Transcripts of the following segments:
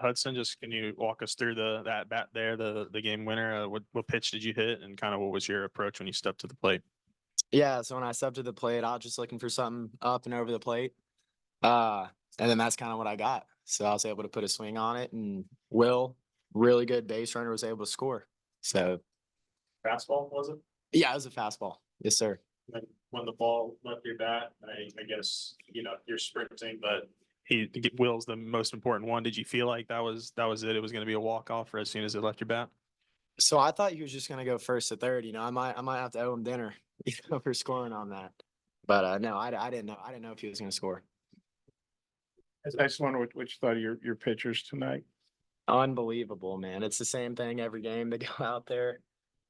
Hudson. Just can you walk us through that bat there, the game winner? What pitch did you hit, and kind of what was your approach when you stepped to the plate? Yeah, so when I stepped to the plate, I was just looking for something up and over the plate. Uh, and then that's kind of what I got. So I was able to put a swing on it, and Will, really good base runner, was able to score. So Fastball, was it? yeah, it was a fastball. Yes, sir. When the ball left your bat, I guess you're sprinting, but Will's the most important one. Did you feel like that was it? It was going to be a walk off as soon as it left your bat. So I thought he was just gonna go first to third. I might have to owe him dinner, for scoring on that. But no, I didn't know. I didn't know if he was gonna score. I just wonder what you thought of your pitchers tonight. Unbelievable, man. It's the same thing every game. They go out there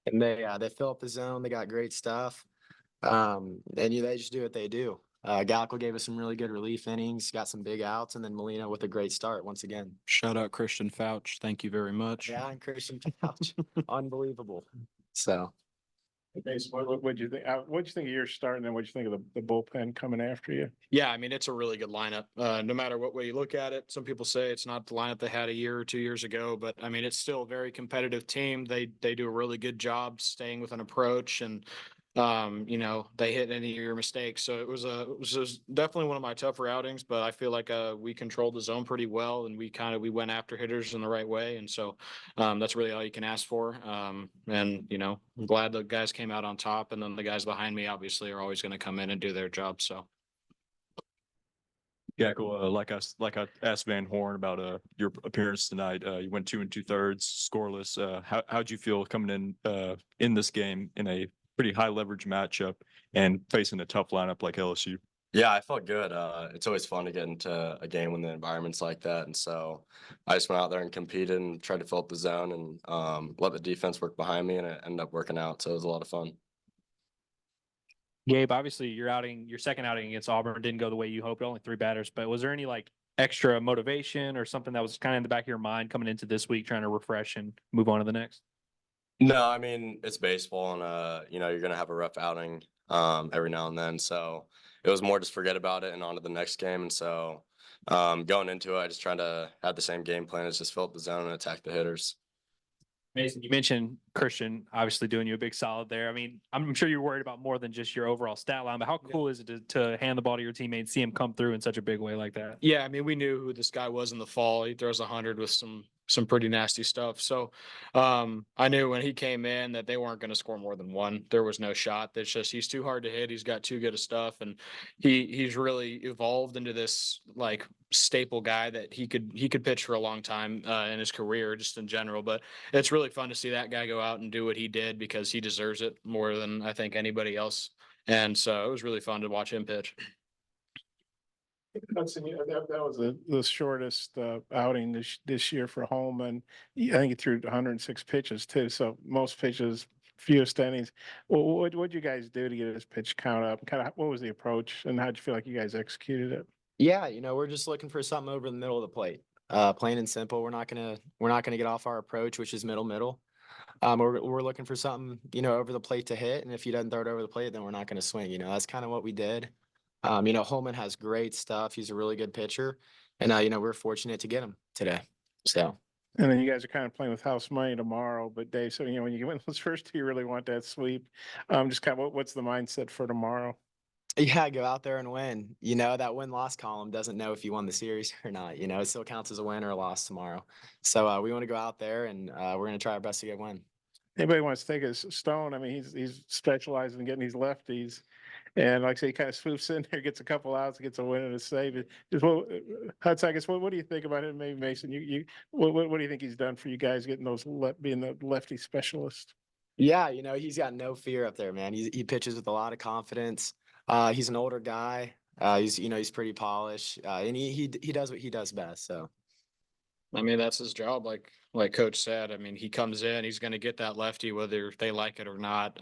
and they fill up the zone. They got great stuff. They just do what they do. Gaeckle gave us some really good relief innings, got some big outs, and then Molina with a great start once again. Shout out Christian Fouch. Thank you very much. Yeah, and Christian Fouch. Unbelievable. So Okay, so what'd you think? What'd you think of your start, and then what'd you think of the bullpen coming after you? Yeah, I mean, it's a really good lineup. No matter what way you look at it, some people say it's not the lineup they had a year or 2 years ago, but I mean, it's still a very competitive team. They do a really good job staying with an approach, and they hit any of your mistakes. So it was definitely one of my tougher outings, but I feel like we controlled the zone pretty well, and we went after hitters in the right way, and so that's really all you can ask for. I'm glad the guys came out on top, and then the guys behind me obviously are always going to come in and do their job. So. Gaeckle, like I asked Van Horn about your appearance tonight. You went 2 2/3 scoreless. How'd you feel coming in this game in a pretty high leverage matchup and facing a tough lineup like LSU? Yeah, I felt good. It's always fun to get into a game when the environment's like that, and so I just went out there and competed and tried to fill up the zone and let the defense work behind me, and it ended up working out. So it was a lot of fun. Gabe, obviously your second outing against Auburn didn't go the way you hoped, only 3 batters, but was there any extra motivation or something that was kind of in the back of your mind coming into this week, trying to refresh and move on to the next? No, I mean, it's baseball, and you're gonna have a rough outing every now and then. So it was more just forget about it and on to the next game. And so going into it, I just tried to have the same game plan as just fill up the zone and attack the hitters. Mason, you mentioned Christian obviously doing you a big solid there. I mean, I'm sure you're worried about more than just your overall stat line, but how cool is it to hand the ball to your teammate, see him come through in such a big way like that? Yeah, I mean, we knew who this guy was in the fall. He throws 100 with some pretty nasty stuff. So I knew when he came in that they weren't going to score more than 1. There was no shot. It's just he's too hard to hit. He's got too good of stuff, and he's really evolved into this staple guy that he could pitch for a long time in his career, just in general. But it's really fun to see that guy go out and do what he did, because he deserves it more than I think anybody else. And so it was really fun to watch him pitch. Hudson, that was the shortest outing this year for Holman. I think he threw 106 pitches too. So most pitches, fewest innings. Well, what'd you guys do to get his pitch count up? What was the approach, and how'd you feel like you guys executed it? yeah, we're just looking for something over the middle of the plate. Plain and simple. We're not gonna get off our approach, which is middle. We're looking for something, over the plate to hit, and if he doesn't throw it over the plate, then we're not gonna swing. That's kind of what we did. Holman has great stuff. He's a really good pitcher, and we're fortunate to get him today. So. And then you guys are kind of playing with house money tomorrow. But Dave, so when you win those first 2, you really want that sweep. Just kind of what's the mindset for tomorrow? Yeah, go out there and win. That win-loss column doesn't know if you won the series or not. It still counts as a win or a loss tomorrow. So we want to go out there, and we're going to try our best to get a win. Anybody wants to take a stone? I mean, he's specializing in getting these lefties. And like I say, he kind of swoops in there, gets a couple outs, gets a win and a save. Hudson, I guess, what do you think about him? Maybe Mason, what do you think he's done for you guys getting those being the lefty specialist? Yeah, he's got no fear up there, man. He pitches with a lot of confidence. He's an older guy. He's pretty polished, and he does what he does best. So, I mean, that's his job. Like Coach said, I mean, he comes in, he's going to get that lefty, whether they like it or not.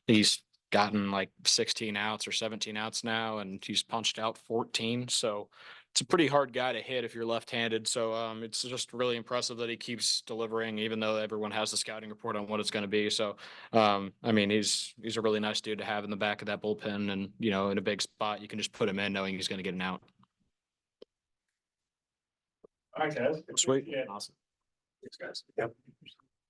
He's gotten 16 outs or 17 outs now, and he's punched out 14. So it's a pretty hard guy to hit if you're left-handed. So it's just really impressive that he keeps delivering, even though everyone has the scouting report on what it's going to be. So, I mean, he's a really nice dude to have in the back of that bullpen, and, in a big spot, you can just put him in knowing he's going to get an out. All right, guys. Sweet. Yeah. Awesome. Thanks, guys. Yep.